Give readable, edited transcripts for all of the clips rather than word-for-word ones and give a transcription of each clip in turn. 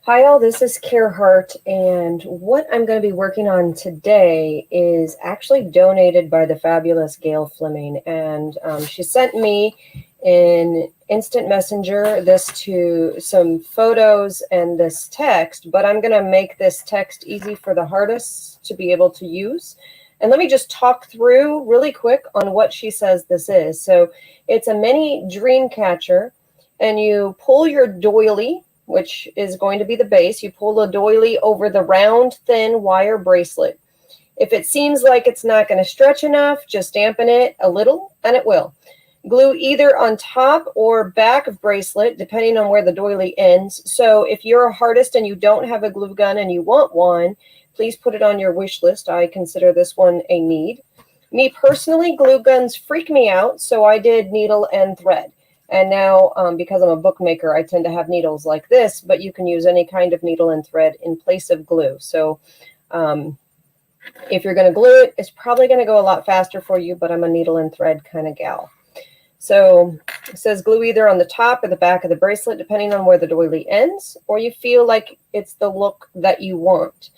Hi all, this is Carehart, and what I'm going to be working on today is actually donated by the fabulous Gail Fleming, and she sent me in instant messenger some photos and this text, but I'm going to make this text easy for the artists to be able to use. And let me just talk through really quick on what she says this is. So it's a mini dream catcher, and you pull your doily, which is going to be the base. You pull the doily over the round, thin wire bracelet. If it seems like it's not going to stretch enough, just dampen it a little, and it will. Glue either on top or back of bracelet, depending on where the doily ends. So if you're a artist and you don't have a glue gun and you want one, please put it on your wish list. I consider this one a need. Me personally, glue guns freak me out, so I did needle and thread. And now, because I'm a bookmaker, I tend to have needles like this, but you can use any kind of needle and thread in place of glue. So if you're going to glue it, it's probably going to go a lot faster for you, but I'm a needle and thread kind of gal. So it says glue either on the top or the back of the bracelet, depending on where the doily ends, or you feel like it's the look that you want.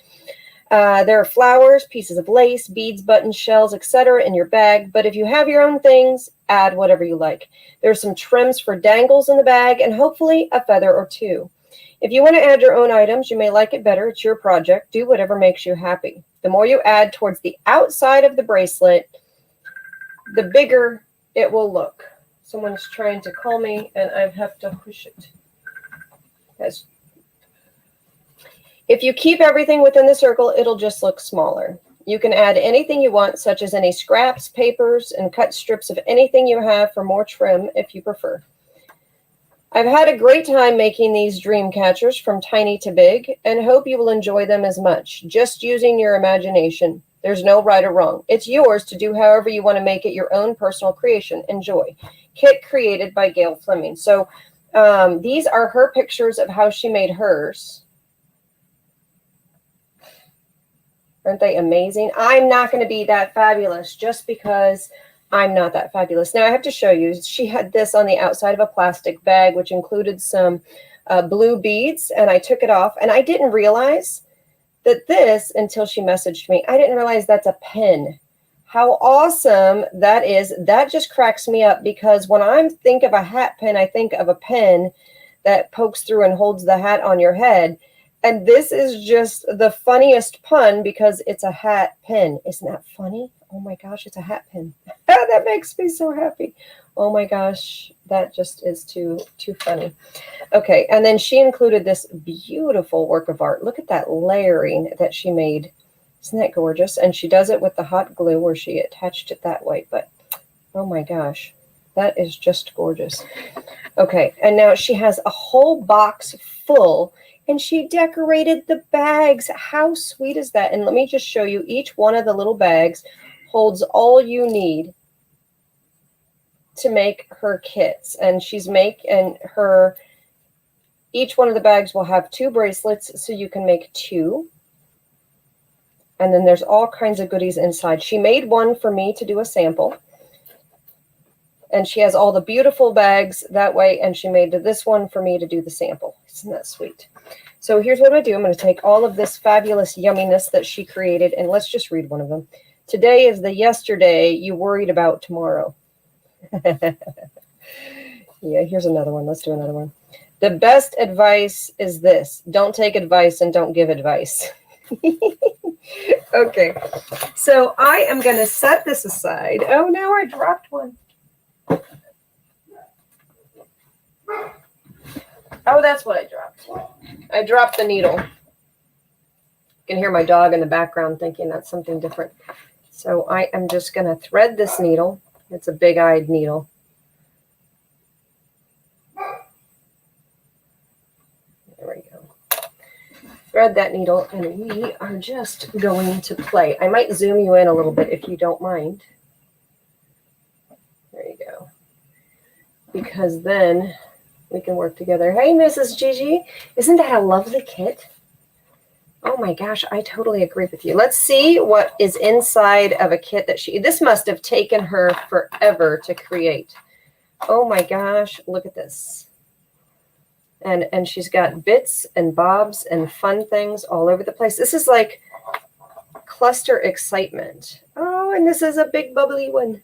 There are flowers, pieces of lace, beads, buttons, shells, etc. in your bag, but if you have your own things, add whatever you like. There's some trims for dangles in the bag and hopefully a feather or two. If you want to add your own items, you may like it better. It's your project. Do whatever makes you happy. The more you add towards the outside of the bracelet, the bigger it will look. Someone's trying to call me and I have to push it. Yes. If you keep everything within the circle, it'll just look smaller. You can add anything you want, such as any scraps, papers, and cut strips of anything you have for more trim if you prefer. I've had a great time making these dream catchers from tiny to big and hope you will enjoy them as much, just using your imagination. There's no right or wrong. It's yours to do however you want to make it your own personal creation. Enjoy. Kit created by Gail Fleming. So these are her pictures of how she made hers. Aren't they amazing? I'm not going to be that fabulous just because I'm not that fabulous. Now I have to show you, she had this on the outside of a plastic bag, which included some blue beads, and I took it off, and I didn't realize that this, until she messaged me, I didn't realize that's a pin. How awesome that is. That just cracks me up, because when I think of a hat pin, I think of a pin that pokes through and holds the hat on your head. And this is just the funniest pun because it's a hat pin. Isn't that funny? Oh my gosh, it's a hat pin. That makes me so happy. Oh my gosh, that just is too funny. Okay, and then she included this beautiful work of art. Look at that layering that she made. Isn't that gorgeous? And she does it with the hot glue where she attached it that way. But oh my gosh, that is just gorgeous. Okay, and now she has a whole box full, and she decorated the bags. How sweet is that? And let me just show you, each one of the little bags holds all you need to make her kits. And each one of the bags will have 2 bracelets, so you can make 2. And then there's all kinds of goodies inside. She made one for me to do a sample. And she has all the beautiful bags that way, and she made this one for me to do the sample. Isn't that sweet? So here's what I'm going to do. I'm going to take all of this fabulous yumminess that she created, and let's just read one of them. Today is the yesterday you worried about tomorrow. Yeah, here's another one. Let's do another one. The best advice is this. Don't take advice and don't give advice. Okay, so I am going to set this aside. Oh, now I dropped one. Oh, that's what I dropped. I dropped the needle. You can hear my dog in the background thinking that's something different. So I am just going to thread this needle. It's a big-eyed needle. There we go. Thread that needle, and we are just going to play. I might zoom you in a little bit if you don't mind. There you go. Because then we can work together. Hey, Mrs. Gigi, isn't that a lovely kit? Oh my gosh, I totally agree with you. Let's see what is inside of a kit that this must have taken her forever to create. Oh my gosh, look at this. And she's got bits and bobs and fun things all over the place. This is like cluster excitement. Oh, and this is a big bubbly one.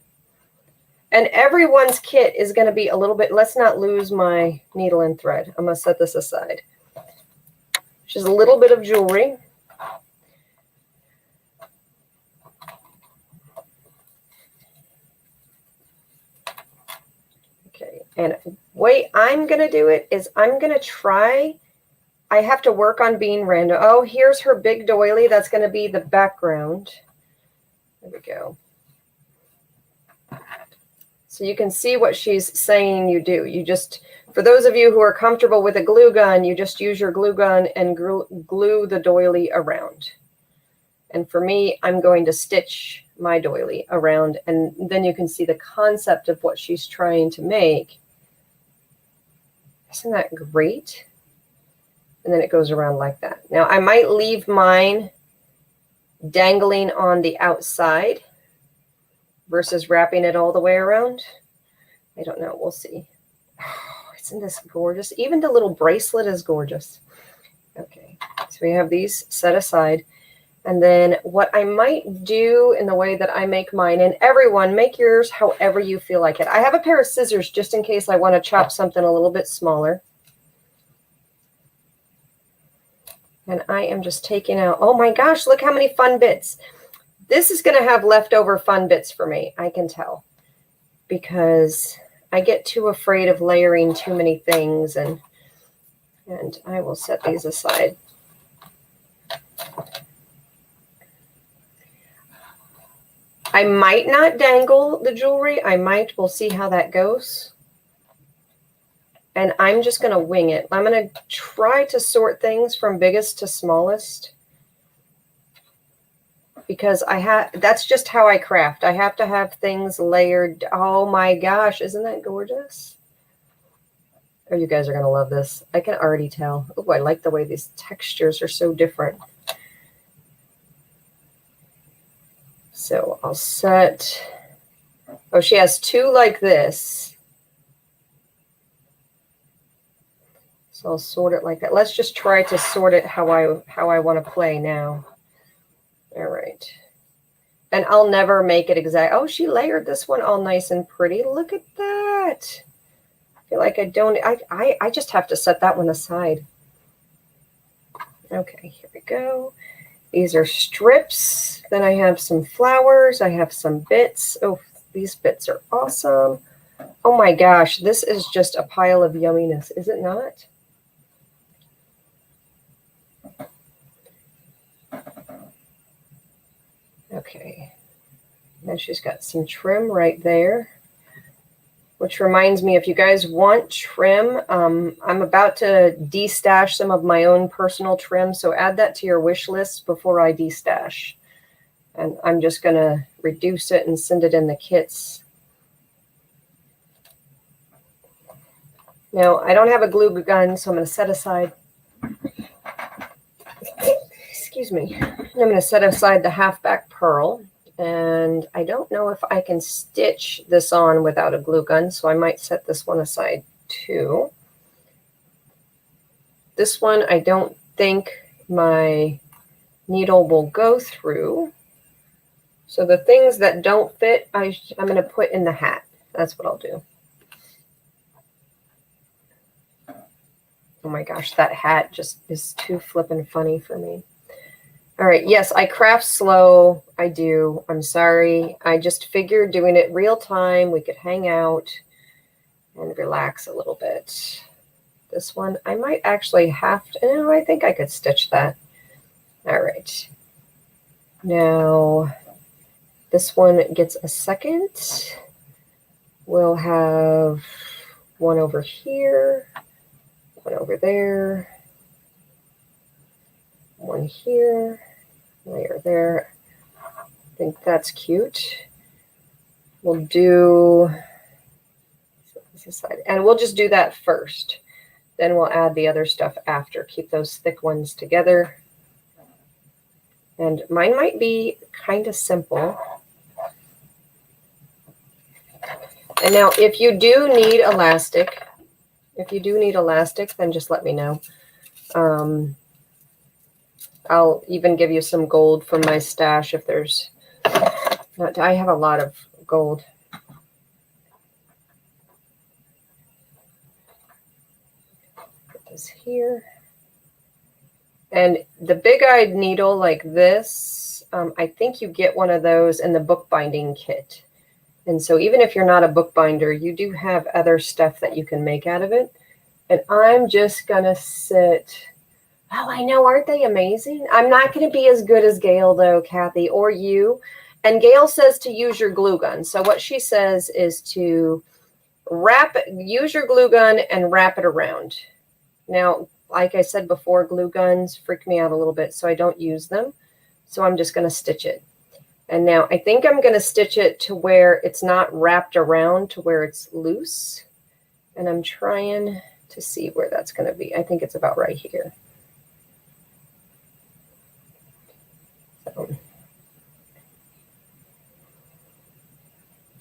And everyone's kit is going to be a little bit, let's not lose my needle and thread. I'm going to set this aside. Just a little bit of jewelry. Okay, and the way I'm going to do it is I'm going to try, I have to work on being random. Oh, here's her big doily. That's going to be the background. There we go. So you can see what she's saying you do. You just, for those of you who are comfortable with a glue gun, you just use your glue gun and glue the doily around. And for me, I'm going to stitch my doily around, and then you can see the concept of what she's trying to make. Isn't that great? And then it goes around like that. Now I might leave mine dangling on the outside versus wrapping it all the way around. I don't know. We'll see. Oh, isn't this gorgeous? Even the little bracelet is gorgeous. Okay, so we have these set aside. And then what I might do in the way that I make mine, and everyone make yours however you feel like it. I have a pair of scissors just in case I want to chop something a little bit smaller. And I am just taking out, oh my gosh, look how many fun bits. This is going to have leftover fun bits for me, I can tell, because I get too afraid of layering too many things, and I will set these aside. I might not dangle the jewelry. I might. We'll see how that goes. And I'm just going to wing it. I'm going to try to sort things from biggest to smallest, because that's just how I craft. I have to have things layered. Oh my gosh, isn't that gorgeous? Oh, you guys are going to love this. I can already tell. Oh, I like the way these textures are so different. So I'll set, oh, she has two like this. So I'll sort it like that. Let's just try to sort it how I want to play now. All right. And I'll never make it exact. Oh, she layered this one all nice and pretty. Look at that. I feel like I just have to set that one aside. Okay, here we go. These are strips. Then I have some flowers. I have some bits. Oh, these bits are awesome. Oh my gosh, this is just a pile of yumminess, is it not? Okay, and she's got some trim right there, which reminds me, if you guys want trim, I'm about to destash some of my own personal trim, so add that to your wish list before I destash. And I'm just going to reduce it and send it in the kits. Now, I don't have a glue gun, so I'm going to set aside, excuse me, I'm going to set aside the halfback pearl. And I don't know if I can stitch this on without a glue gun, so I might set this one aside too. This one, I don't think my needle will go through. So the things that don't fit, I'm going to put in the hat. That's what I'll do. Oh my gosh, that hat just is too flippin' funny for me. All right, yes, I craft slow. I do. I'm sorry. I just figured doing it real time, we could hang out and relax a little bit. This one, I might actually have to, no, I think I could stitch that. All right. Now, this one gets a second. We'll have one over here, one over there, one here, layer there. I think that's cute. We'll do this aside, and we'll just do that first. Then we'll add the other stuff after. Keep those thick ones together. And mine might be kind of simple. And now if you do need elastic, If you do need elastic, then just let me know. I'll even give you some gold from my stash if there's not. I have a lot of gold. Put this here. And the big-eyed needle like this, I think you get one of those in the bookbinding kit. And so even if you're not a bookbinder, you do have other stuff that you can make out of it. And I'm just going to sit. Oh, I know. Aren't they amazing? I'm not going to be as good as Gail, though, Kathy, or you. And Gail says to use your glue gun. So what she says is to use your glue gun and wrap it around. Now, like I said before, glue guns freak me out a little bit, so I don't use them. So I'm just going to stitch it. And now I think I'm going to stitch it to where it's not wrapped around, to where it's loose. And I'm trying to see where that's going to be. I think it's about right here. So,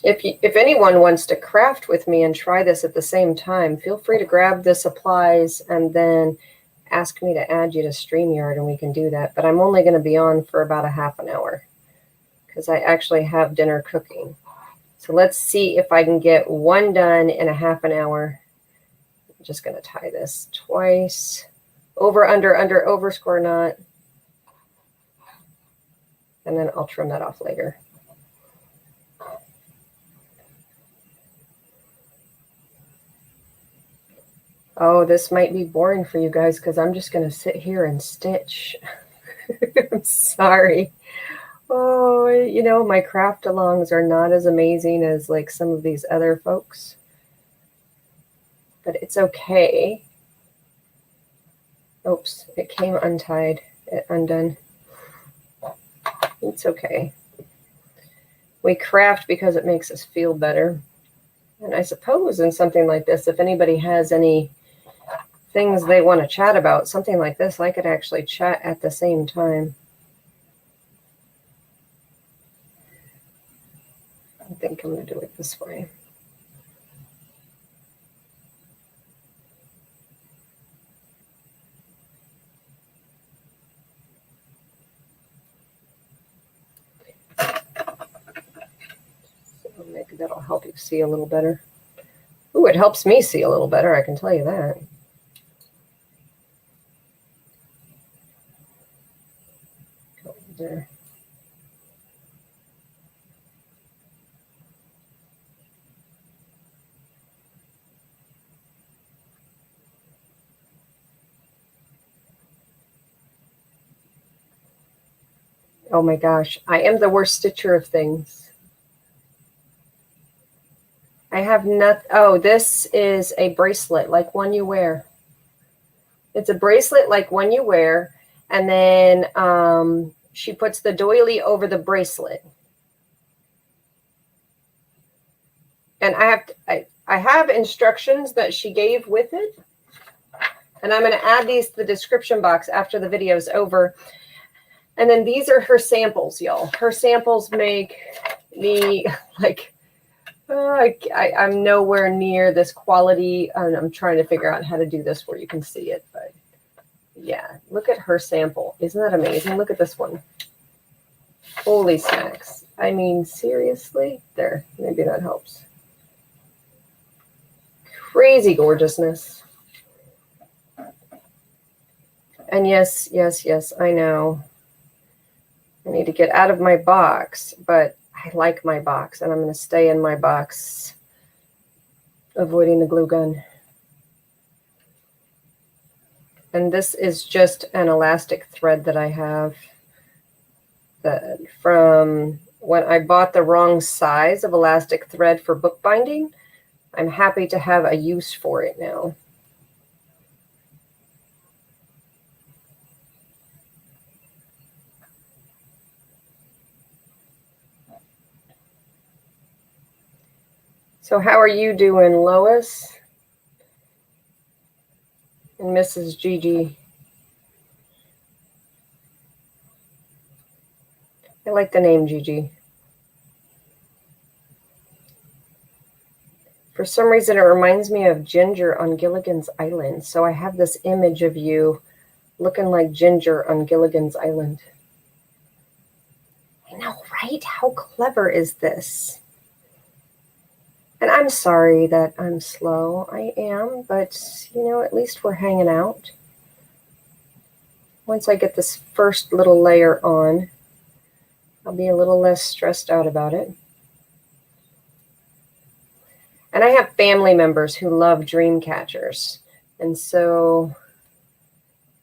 if anyone wants to craft with me and try this at the same time, feel free to grab the supplies and then ask me to add you to StreamYard and we can do that. But I'm only going to be on for about a half an hour because I actually have dinner cooking. So let's see if I can get one done in a half an hour. I'm just going to tie this twice. Over, under, over, square knot. And then I'll trim that off later. Oh, this might be boring for you guys because I'm just going to sit here and stitch. I'm sorry. Oh, you know, my craft alongs are not as amazing as like some of these other folks. But it's okay. Oops, it came untied, undone. It's okay. We craft because it makes us feel better. And I suppose in something like this, if anybody has any things they want to chat about, something like this, I could actually chat at the same time. I think I'm going to do it this way. So maybe that'll help you see a little better. Ooh, it helps me see a little better, I can tell you that. Go there. Oh my gosh, I am the worst stitcher of things. I have not. Oh, this is a bracelet like one you wear. It's a bracelet like one you wear. And then she puts the doily over the bracelet. And I have instructions that she gave with it. And I'm going to add these to the description box after the video is over. And then these are her samples, y'all. Her samples make me like, I'm nowhere near this quality. And I'm trying to figure out how to do this where you can see it. But yeah, look at her sample. Isn't that amazing? Look at this one. Holy smacks. I mean, seriously? There, maybe that helps. Crazy gorgeousness. And yes, I know. I need to get out of my box, but I like my box, and I'm going to stay in my box, avoiding the glue gun. And this is just an elastic thread that I have from when I bought the wrong size of elastic thread for bookbinding. I'm happy to have a use for it now. So how are you doing, Lois and Mrs. Gigi? I like the name Gigi. For some reason, it reminds me of Ginger on Gilligan's Island. So I have this image of you looking like Ginger on Gilligan's Island. I know, right? How clever is this? And I'm sorry that I'm slow. I am, but, you know, at least we're hanging out. Once I get this first little layer on, I'll be a little less stressed out about it. And I have family members who love dream catchers. And so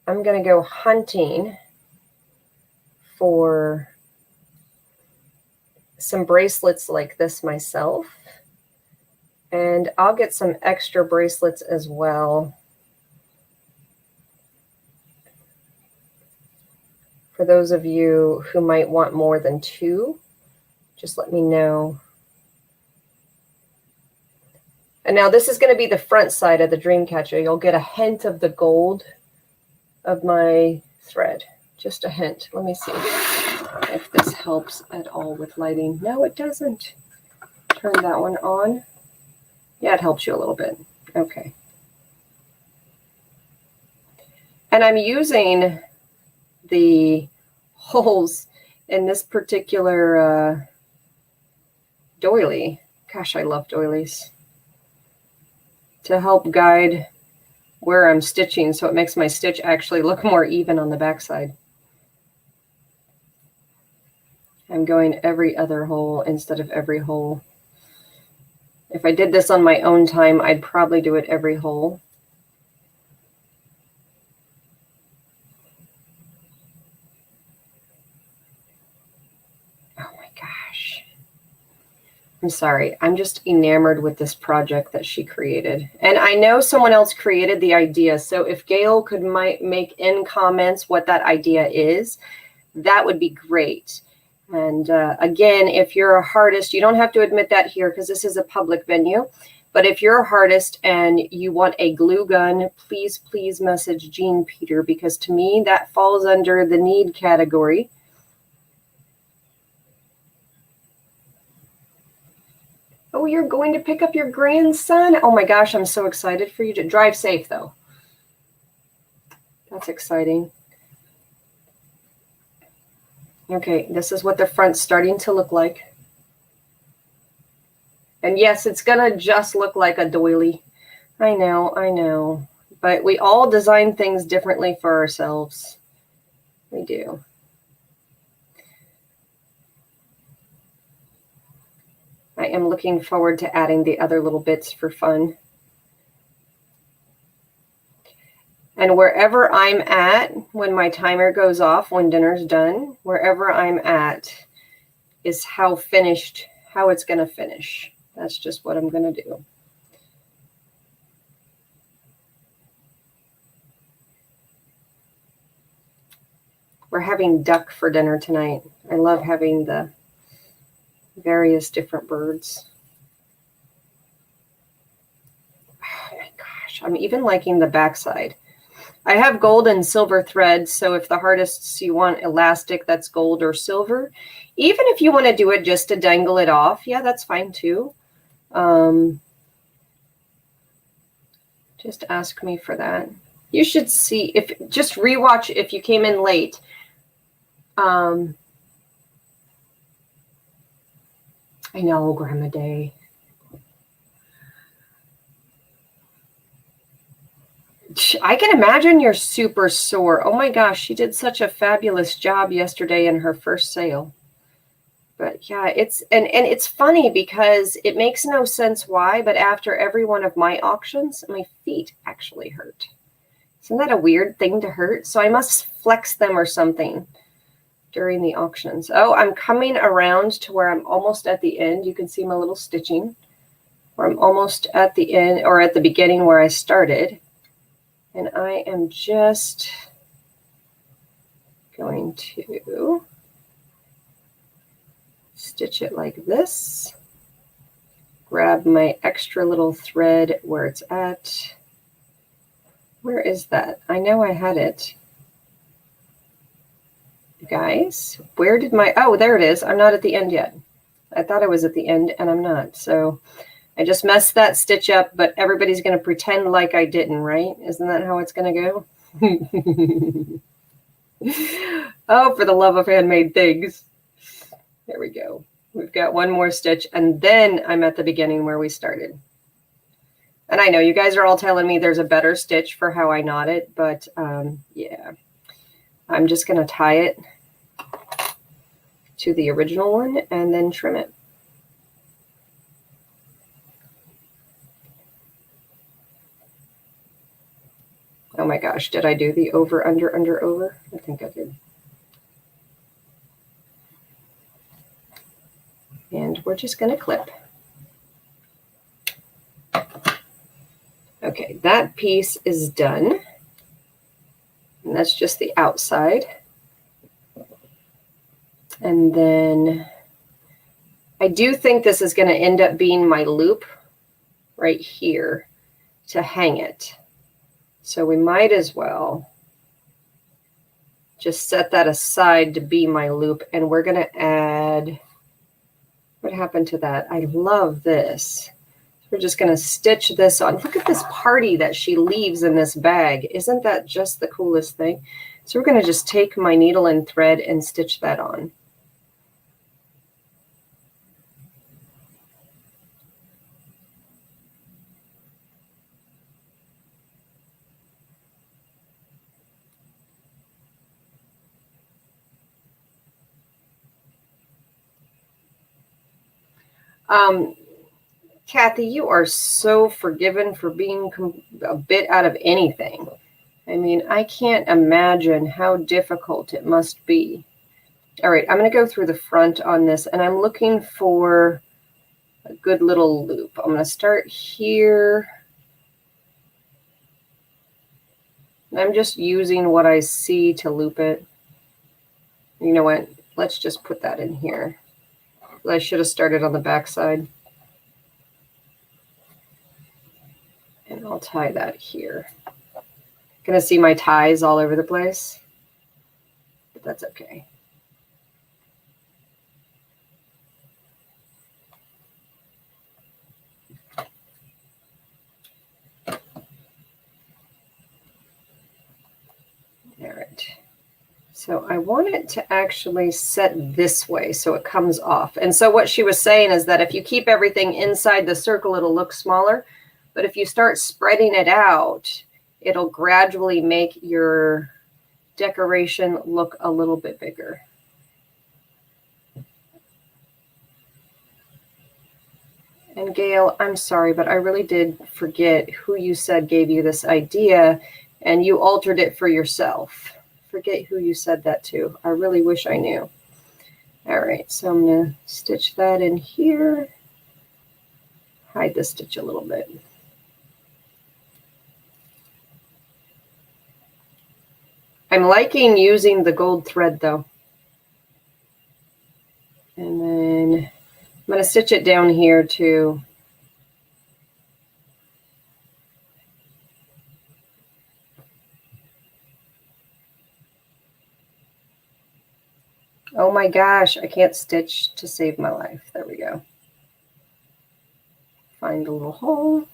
I'm going to go hunting for some bracelets like this myself. And I'll get some extra bracelets as well. For those of you who might want more than 2, just let me know. And now this is going to be the front side of the dream catcher. You'll get a hint of the gold of my thread. Just a hint. Let me see if this helps at all with lighting. No, it doesn't. Turn that one on. Yeah, it helps you a little bit. Okay. And I'm using the holes in this particular doily. Gosh, I love doilies. To help guide where I'm stitching, so it makes my stitch actually look more even on the backside. I'm going every other hole instead of every hole. If I did this on my own time, I'd probably do it every hole. Oh my gosh. I'm sorry. I'm just enamored with this project that she created. And I know someone else created the idea. So if Gail could make in comments what that idea is, that would be great. And again, if you're a artist, you don't have to admit that here because this is a public venue. But if you're a artist and you want a glue gun, please, please message Jean Peter, because to me, that falls under the need category. Oh, you're going to pick up your grandson? Oh my gosh, I'm so excited for you to drive safe, though. That's exciting. Okay, this is what the front's starting to look like. And yes, it's going to just look like a doily. I know. But we all design things differently for ourselves. We do. I am looking forward to adding the other little bits for fun. And wherever I'm at, when my timer goes off, when dinner's done, wherever I'm at is how it's going to finish. That's just what I'm going to do. We're having duck for dinner tonight. I love having the various different birds. Oh my gosh, I'm even liking the backside. I have gold and silver thread, so if the artists you want elastic that's gold or silver, even if you want to do it just to dangle it off, yeah, that's fine too. Just ask me for that. You should see, just rewatch if you came in late. I know, Grandma Day. I can imagine you're super sore. Oh my gosh, she did such a fabulous job yesterday in her first sale. But yeah, it's funny because it makes no sense why, but after every one of my auctions, my feet actually hurt. Isn't that a weird thing to hurt? So I must flex them or something during the auctions. Oh, I'm coming around to where I'm almost at the end. You can see my little stitching where I'm almost at the end or at the beginning where I started. And I am just going to stitch it like this. Grab my extra little thread where it's at. Where is that? I know I had it. Guys, oh, there it is. I'm not at the end yet. I thought I was at the end and I'm not. So I just messed that stitch up, but everybody's going to pretend like I didn't, right? Isn't that how it's going to go? Oh, for the love of handmade things. There we go. We've got one more stitch, and then I'm at the beginning where we started. And I know you guys are all telling me there's a better stitch for how I knot it, but yeah, I'm just going to tie it to the original one and then trim it. Oh my gosh, did I do the over, under, under, over? I think I did. And we're just going to clip. Okay, that piece is done. And that's just the outside. And then I do think this is going to end up being my loop right here to hang it. So we might as well just set that aside to be my loop. And we're going to add, what happened to that? I love this. We're just going to stitch this on. Look at this party that she leaves in this bag. Isn't that just the coolest thing? So we're going to just take my needle and thread and stitch that on. Kathy, you are so forgiven for being a bit out of anything. I mean, I can't imagine how difficult it must be. All right, I'm going to go through the front on this, and I'm looking for a good little loop. I'm going to start here. I'm just using what I see to loop it. You know what? Let's just put that in here. I should have started on the back side. And I'll tie that here. Gonna see my ties all over the place, but that's okay. All right. So I want it to actually set this way so it comes off. And so what she was saying is that if you keep everything inside the circle, it'll look smaller. But if you start spreading it out, it'll gradually make your decoration look a little bit bigger. And Gail, I'm sorry, but I really did forget who you said gave you this idea, and you altered it for yourself. Forget who you said that to. I really wish I knew. All right, so I'm going to stitch that in here. Hide the stitch a little bit. I'm liking using the gold thread though. And then I'm going to stitch it down here too. Oh my gosh, I can't stitch to save my life. There we go. Find a little hole.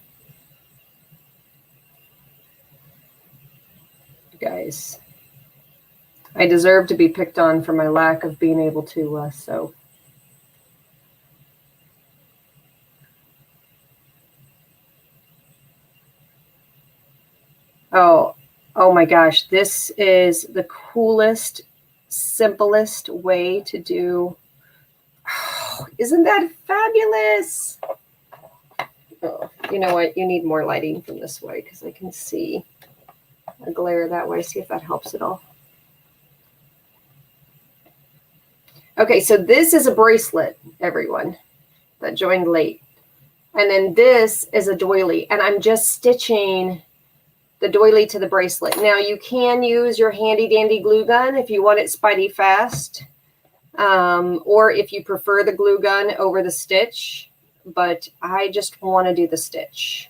Guys, I deserve to be picked on for my lack of being able to sew. Oh my gosh, this is the coolest, simplest way to do. Oh, isn't that fabulous? Oh, you know what? You need more lighting from this way because I can see a glare that way. See if that helps at all. Okay, so this is a bracelet, everyone, that joined late. And then this is a doily, and I'm just stitching the doily to the bracelet. Now, you can use your handy-dandy glue gun if you want it spidey fast, or if you prefer the glue gun over the stitch, but I just want to do the stitch.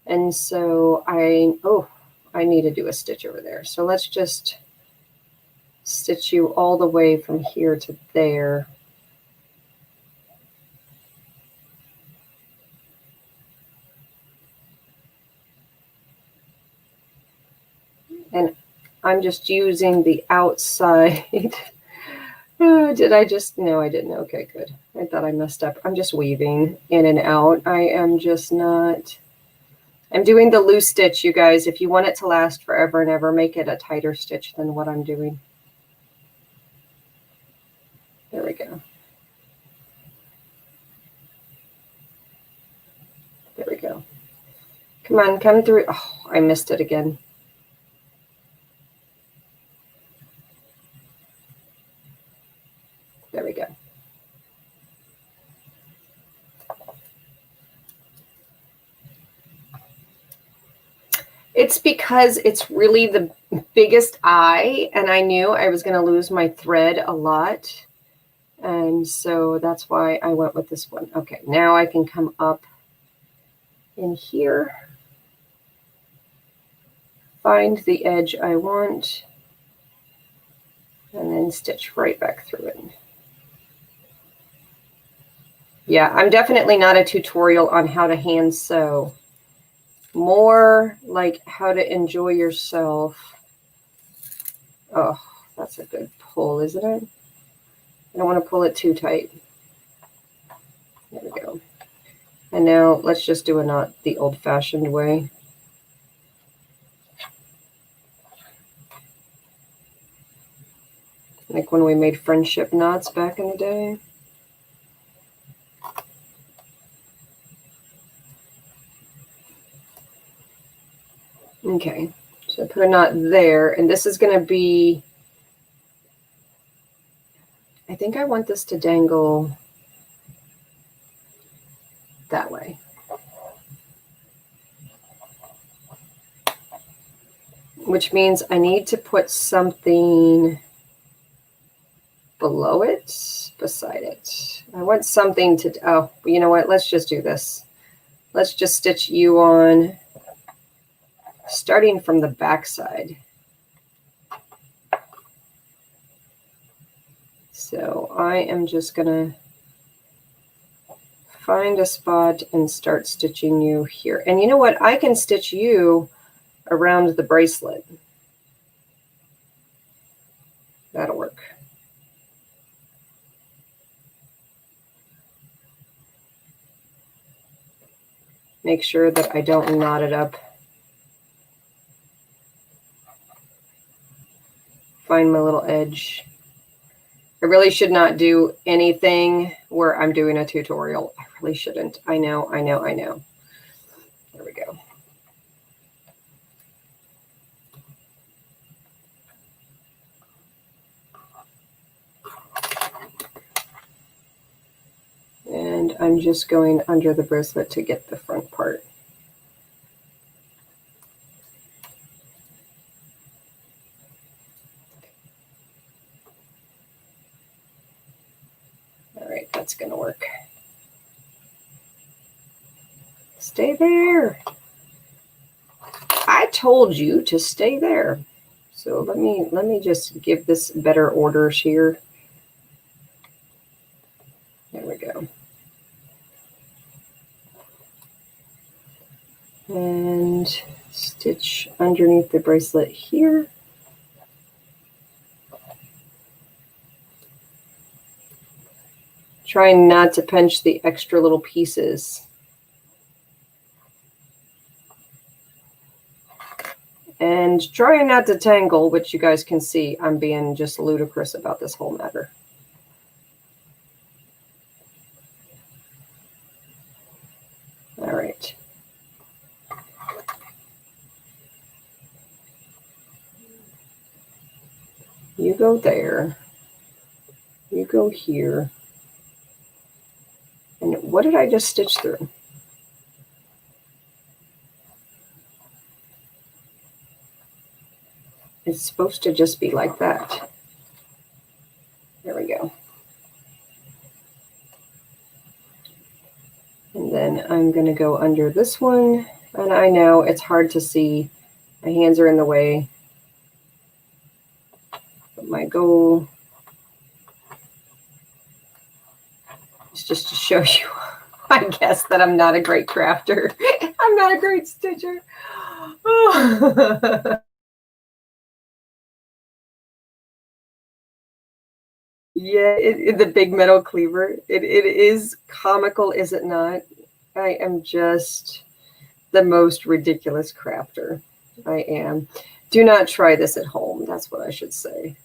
And so I need to do a stitch over there. So let's just stitch you all the way from here to there. I'm just using the outside. Did I just, no, I didn't. Okay, good. I thought I messed up. I'm just weaving in and out. I am just not, I'm doing the loose stitch, you guys. If you want it to last forever and ever, make it a tighter stitch than what I'm doing. There we go. There we go. Come on, come through. Oh, I missed it again. There we go. It's because it's really the biggest eye, and I knew I was going to lose my thread a lot. And so that's why I went with this one. Okay, now I can come up in here, find the edge I want, and then stitch right back through it. Yeah, I'm definitely not a tutorial on how to hand sew. More like how to enjoy yourself. Oh, that's a good pull, isn't it? I don't want to pull it too tight. There we go. And now let's just do a knot the old-fashioned way. Like when we made friendship knots back in the day. Okay, so I put a knot there, and this is going to be, I think I want this to dangle that way. Which means I need to put something below it, beside it. I want something to, oh, you know what? Let's just do this. Let's just stitch you on, starting from the back side. So I am just gonna find a spot and start stitching you here. And you know what? I can stitch you around the bracelet. That'll work. Make sure that I don't knot it up. Find my little edge. I really should not do anything where I'm doing a tutorial. I really shouldn't. I know. There we go. And I'm just going under the bracelet to get the front part. All right, that's going to work. Stay there. I told you to stay there. So let me just give this better orders here. There we go. And stitch underneath the bracelet here. Trying not to pinch the extra little pieces. And trying not to tangle, which you guys can see I'm being just ludicrous about this whole matter. All right. You go there. You go here. And what did I just stitch through? It's supposed to just be like that. There we go. And then I'm going to go under this one. And I know it's hard to see. My hands are in the way. But my goal is just to show you, I guess, that I'm not a great crafter. I'm not a great stitcher. Oh. Yeah, the big metal cleaver. It is comical, is it not? I am just the most ridiculous crafter. I am. Do not try this at home. That's what I should say.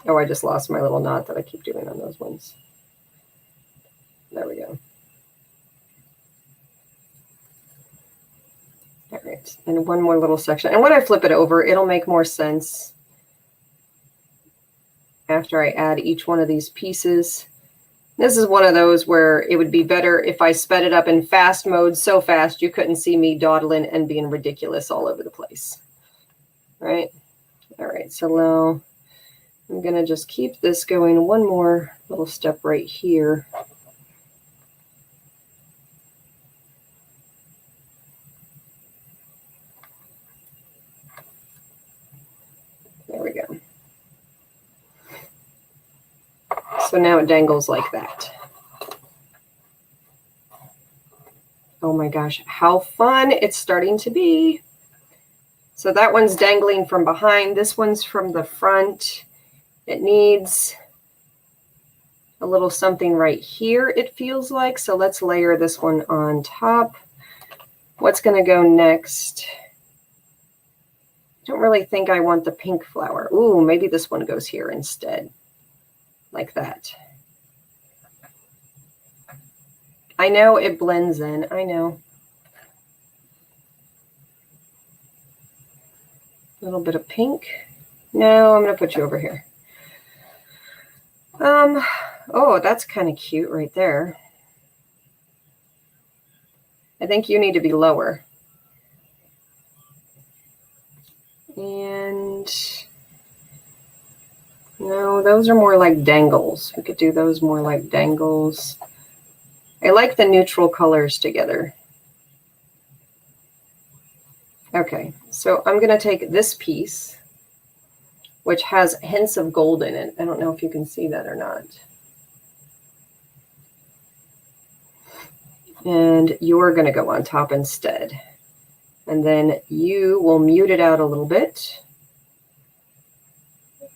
Oh, I just lost my little knot that I keep doing on those ones. There we go. All right, and one more little section. And when I flip it over, it'll make more sense after I add each one of these pieces. This is one of those where it would be better if I sped it up in fast mode so fast you couldn't see me dawdling and being ridiculous all over the place. Right? All right, so now I'm going to just keep this going one more little step right here. There we go. So now it dangles like that. Oh my gosh, how fun it's starting to be. So that one's dangling from behind. This one's from the front. It needs a little something right here, it feels like. So let's layer this one on top. What's going to go next? I don't really think I want the pink flower. Ooh, maybe this one goes here instead. Like that. I know it blends in. I know. A little bit of pink. No, I'm going to put you over here. Oh, that's kind of cute right there. I think you need to be lower. And no, those are more like dangles. We could do those more like dangles. I like the neutral colors together. Okay, so I'm going to take this piece, which has hints of gold in it. I don't know if you can see that or not. And you're going to go on top instead. And then you will mute it out a little bit.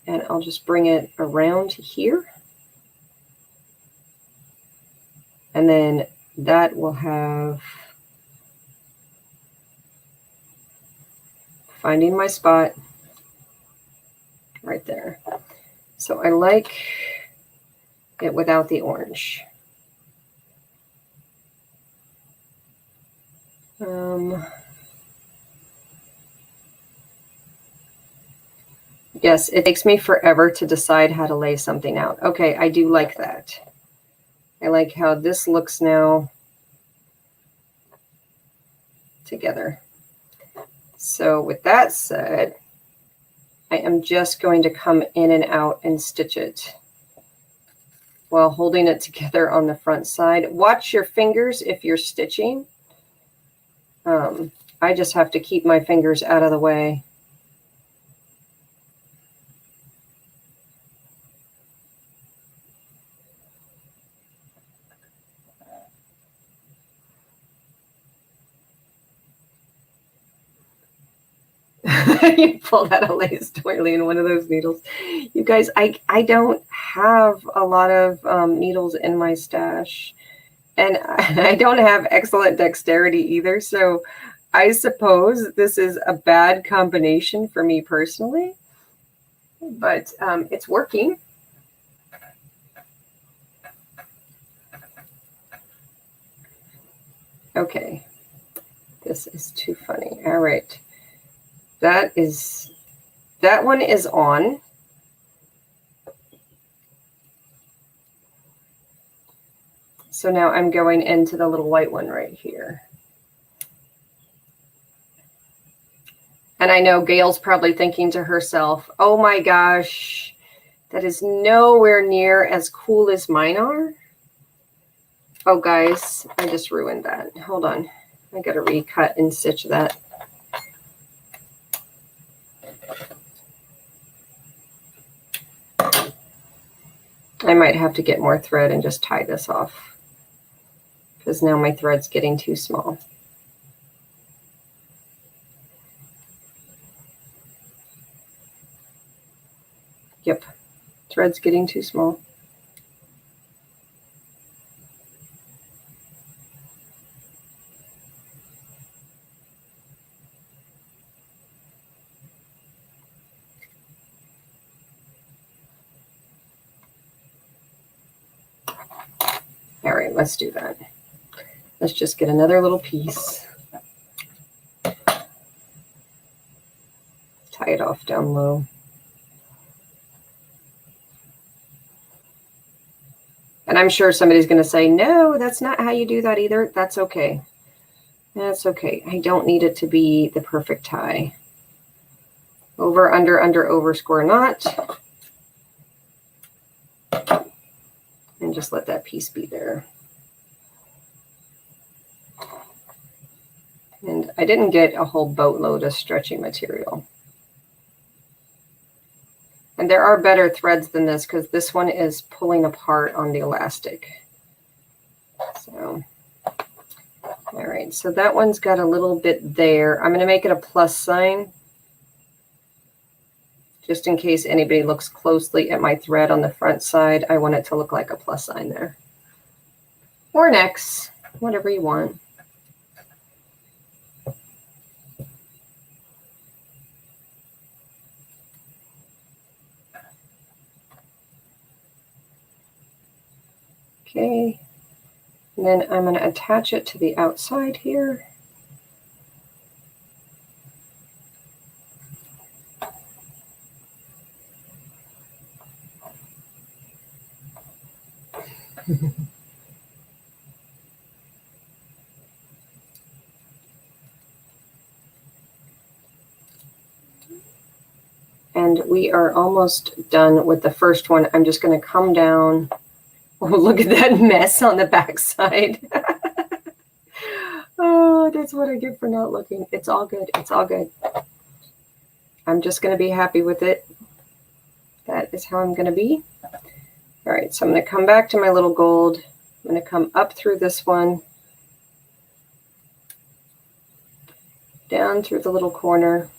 And I'll just bring it around here. And then that will have, finding my spot right there. So I like it without the orange. Yes, it takes me forever to decide how to lay something out. Okay, I do like that. I like how this looks now together. So with that said, I am just going to come in and out and stitch it while holding it together on the front side. Watch your fingers if you're stitching. I just have to keep my fingers out of the way. You pulled out a lace doily in one of those needles. You guys, I don't have a lot of needles in my stash. And I don't have excellent dexterity either. So I suppose this is a bad combination for me personally. But it's working. Okay. This is too funny. All right. That one is on. So now I'm going into the little white one right here. And I know Gail's probably thinking to herself, oh my gosh, that is nowhere near as cool as mine are. Oh guys, I just ruined that. Hold on. I gotta recut and stitch that. I might have to get more thread and just tie this off, because now my thread's getting too small. Yep. Thread's getting too small. All right, let's do that. Let's just get another little piece. Tie it off down low. And I'm sure somebody's going to say, no, that's not how you do that either. That's okay. That's okay. I don't need it to be the perfect tie. Over, under, over, score a knot. And just let that piece be there. And I didn't get a whole boatload of stretchy material. And there are better threads than this because this one is pulling apart on the elastic. So, all right, so that one's got a little bit there. I'm going to make it a plus sign just in case anybody looks closely at my thread on the front side. I want it to look like a plus sign there. Or an X, whatever you want. Okay, and then I'm going to attach it to the outside here. And we are almost done with the first one. I'm just going to come down. Oh, look at that mess on the back side. Oh, that's what I get for not looking. It's all good. It's all good. I'm just going to be happy with it. That is how I'm going to be. All right, so I'm going to come back to my little gold. I'm going to come up through this one, down through the little corner,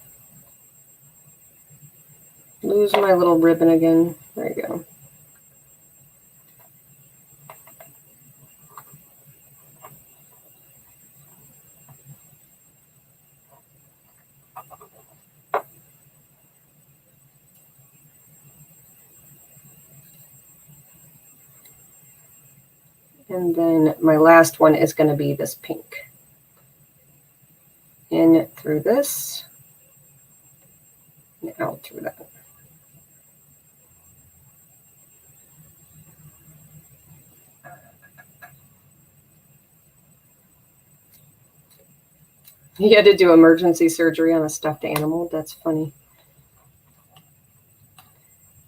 lose my little ribbon again. There you go. And then my last one is going to be this pink. In through this, and out through that. You had to do emergency surgery on a stuffed animal? That's funny.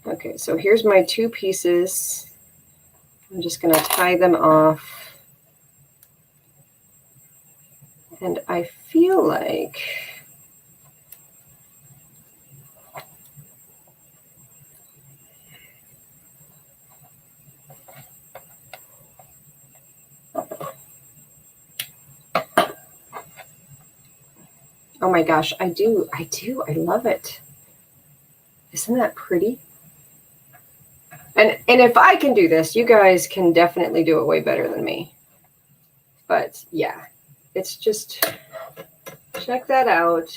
Okay, so here's my two pieces. I'm just going to tie them off. And I feel like oh my gosh, I do. I love it. Isn't that pretty? And if I can do this, you guys can definitely do it way better than me. But yeah, it's just, check that out.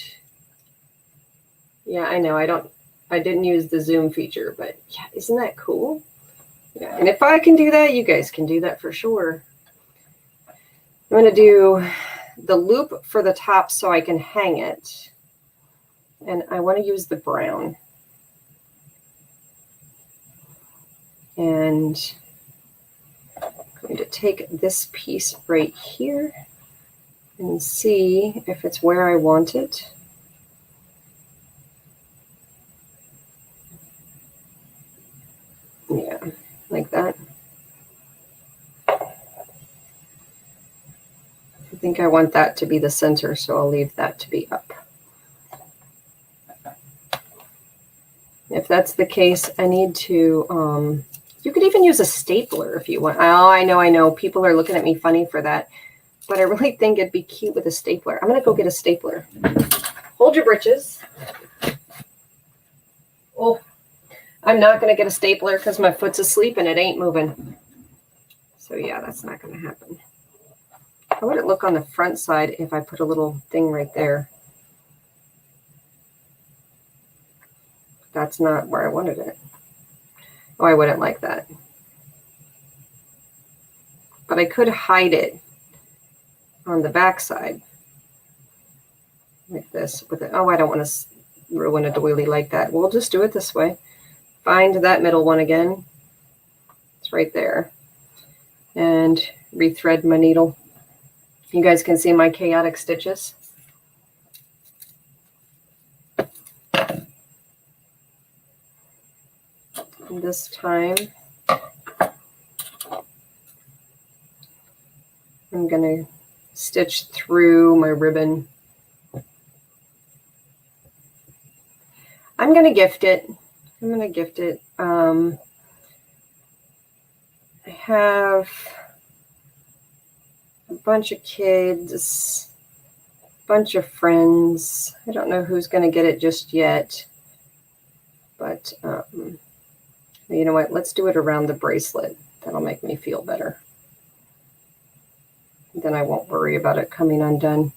Yeah, I know I didn't use the zoom feature, but yeah, isn't that cool? Yeah, and if I can do that, you guys can do that for sure. I'm going to do the loop for the top so I can hang it. And I want to use the brown. And I'm going to take this piece right here and see if it's where I want it. Yeah, like that. I think I want that to be the center, so I'll leave that to be up. If that's the case, I need to, you could even use a stapler if you want. Oh, I know. People are looking at me funny for that. But I really think it'd be cute with a stapler. I'm going to go get a stapler. Hold your britches. Oh, I'm not going to get a stapler because my foot's asleep and it ain't moving. So yeah, that's not going to happen. How would it look on the front side if I put a little thing right there? That's not where I wanted it. Oh, I wouldn't like that. But I could hide it on the back side like this with it. Oh, I don't want to ruin a doily like that. We'll just do it this way. Find that middle one again. It's right there. And rethread my needle. You guys can see my chaotic stitches. And this time, I'm going to stitch through my ribbon. I'm going to gift it. I have a bunch of kids, a bunch of friends. I don't know who's going to get it just yet, but you know what? Let's do it around the bracelet. That'll make me feel better. Then I won't worry about it coming undone.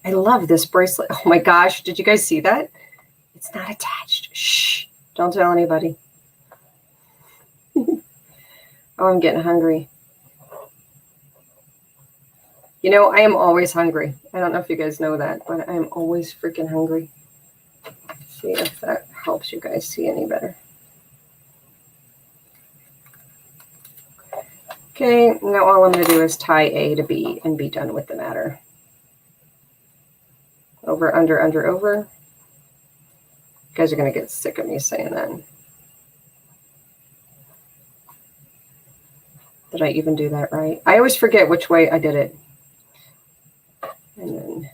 I love this bracelet. Oh my gosh, did you guys see that? It's not attached. Shh, don't tell anybody. Oh, I'm getting hungry. You know, I am always hungry. I don't know if you guys know that, but I am always freaking hungry. See if that helps you guys see any better. Okay, now all I'm going to do is tie A to B and be done with the matter. Over, under, under, over. You guys are going to get sick of me saying that. Did I even do that right? I always forget which way I did it. And then,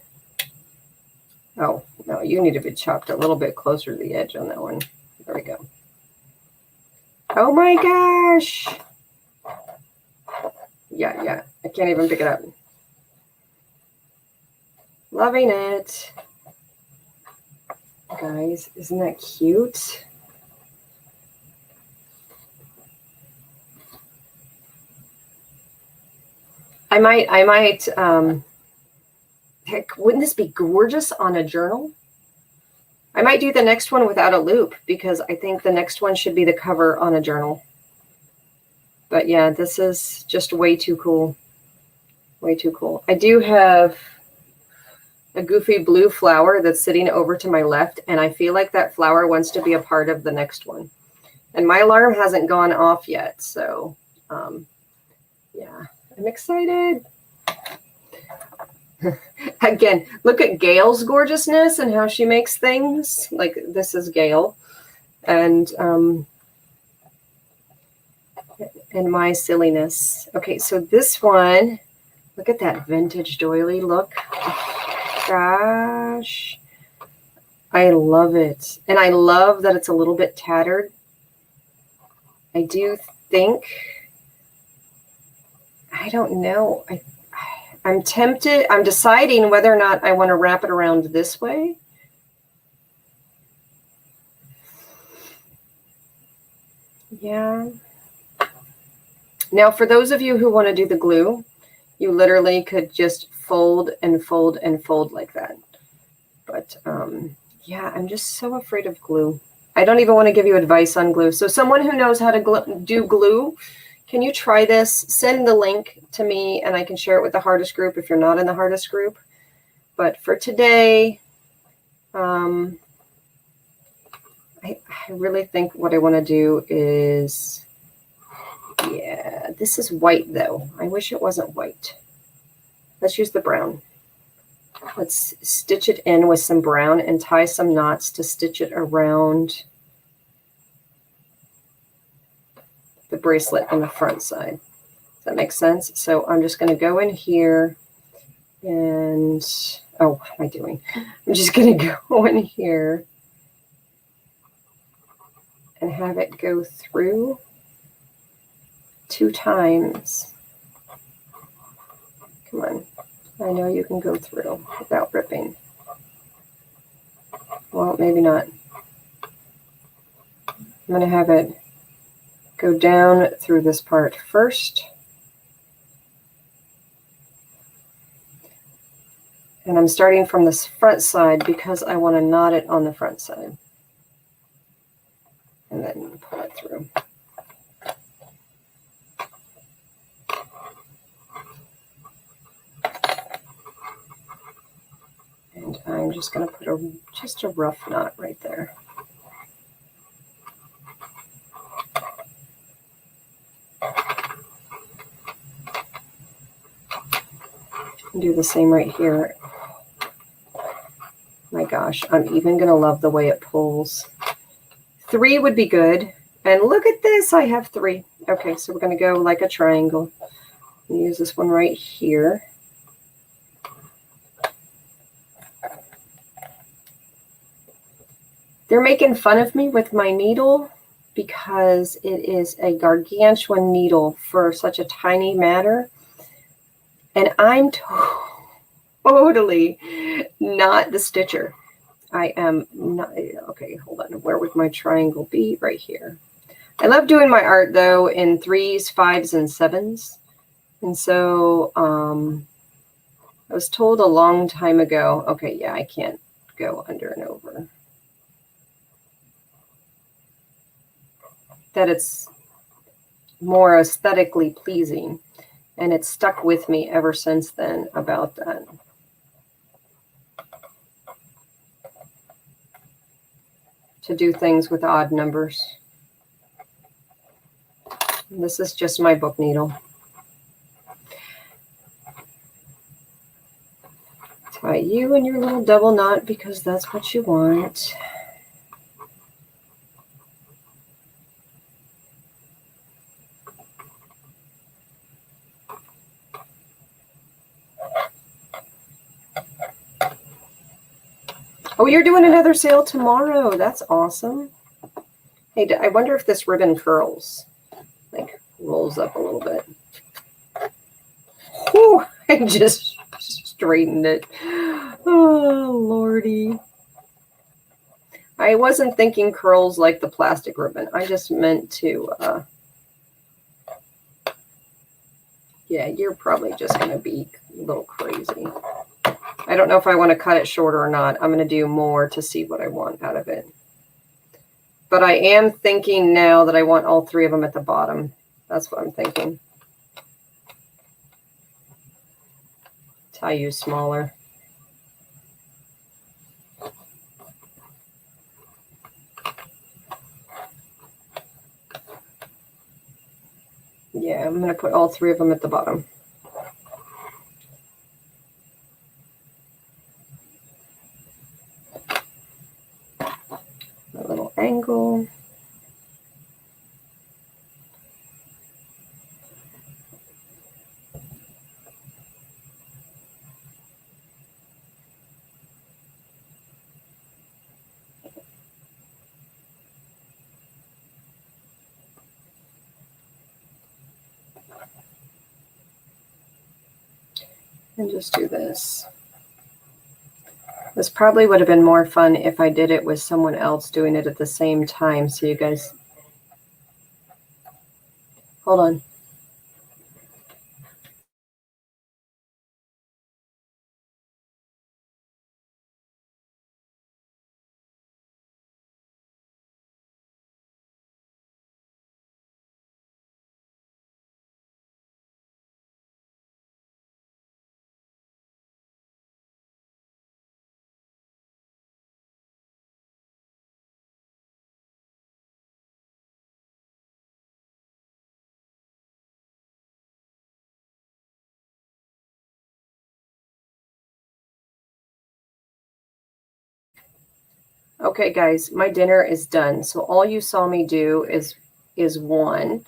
oh, no, you need to be chopped a little bit closer to the edge on that one. There we go. Oh my gosh. Yeah, I can't even pick it up. Loving it. Guys, isn't that cute? I might, heck, wouldn't this be gorgeous on a journal? I might do the next one without a loop because I think the next one should be the cover on a journal. But yeah, this is just way too cool. Way too cool. I do have a goofy blue flower that's sitting over to my left, and I feel like that flower wants to be a part of the next one. And my alarm hasn't gone off yet, so yeah, I'm excited. Again, look at Gail's gorgeousness and how she makes things. Like, this is Gail. And my silliness. Okay, so this one, look at that vintage doily look. Gosh, I love it. And I love that it's a little bit tattered. I do think, I don't know, I'm tempted, I'm deciding whether or not I want to wrap it around this way. Yeah. Now, for those of you who want to do the glue, you literally could just fold and fold and fold like that. But yeah, I'm just so afraid of glue. I don't even want to give you advice on glue. So someone who knows how to do glue, can you try this? Send the link to me and I can share it with the hardest group if you're not in the hardest group. But for today, I really think what I want to do is, yeah, this is white though. I wish it wasn't white. Let's use the brown. Let's stitch it in with some brown and tie some knots to stitch it around the bracelet on the front side. Does that make sense? So I'm just going to go in here And, oh, what am I doing? I'm just going to go in here and have it go through 2 times. Come on. I know you can go through without ripping. Well, maybe not. I'm going to have it go down through this part first. And I'm starting from this front side because I want to knot it on the front side. And then pull it through. And I'm just going to put just a rough knot right there. And do the same right here. My gosh, I'm even going to love the way it pulls. 3 would be good. And look at this, I have 3. Okay, so we're going to go like a triangle. Use this one right here. They're making fun of me with my needle because it is a gargantuan needle for such a tiny matter. And I'm totally not the stitcher. I am not. Okay, hold on. Where would my triangle be? Right here. I love doing my art, though, in 3s, 5s, and 7s. And so I was told a long time ago, okay, yeah, I can't go under and over, that it's more aesthetically pleasing. And it's stuck with me ever since then about that. To do things with odd numbers. This is just my book needle. Tie you in your little double knot because that's what you want. Oh, you're doing another sale tomorrow. That's awesome. Hey, I wonder if this ribbon curls, like rolls up a little bit. Whew, I just straightened it. Oh, Lordy. I wasn't thinking curls like the plastic ribbon. I just meant to, yeah, you're probably just going to be a little crazy. I don't know if I want to cut it shorter or not. I'm going to do more to see what I want out of it. But I am thinking now that I want all 3 of them at the bottom. That's what I'm thinking. Tie you smaller. Yeah, I'm going to put all 3 of them at the bottom. A little angle. And just do this. This probably would have been more fun if I did it with someone else doing it at the same time. So you guys, hold on. Okay, guys, my dinner is done. So all you saw me do is 1.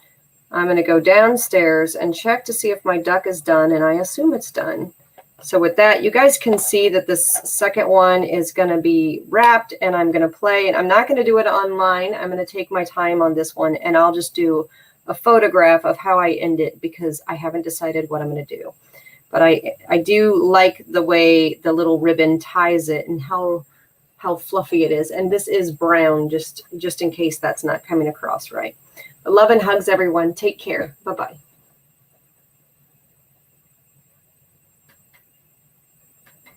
I'm going to go downstairs and check to see if my duck is done, and I assume it's done. So with that, you guys can see that this second one is going to be wrapped, and I'm going to play, and I'm not going to do it online. I'm going to take my time on this one, and I'll just do a photograph of how I end it because I haven't decided what I'm going to do. But I do like the way the little ribbon ties it and how fluffy it is. And this is brown, just in case that's not coming across right. But love and hugs, everyone. Take care. Bye-bye.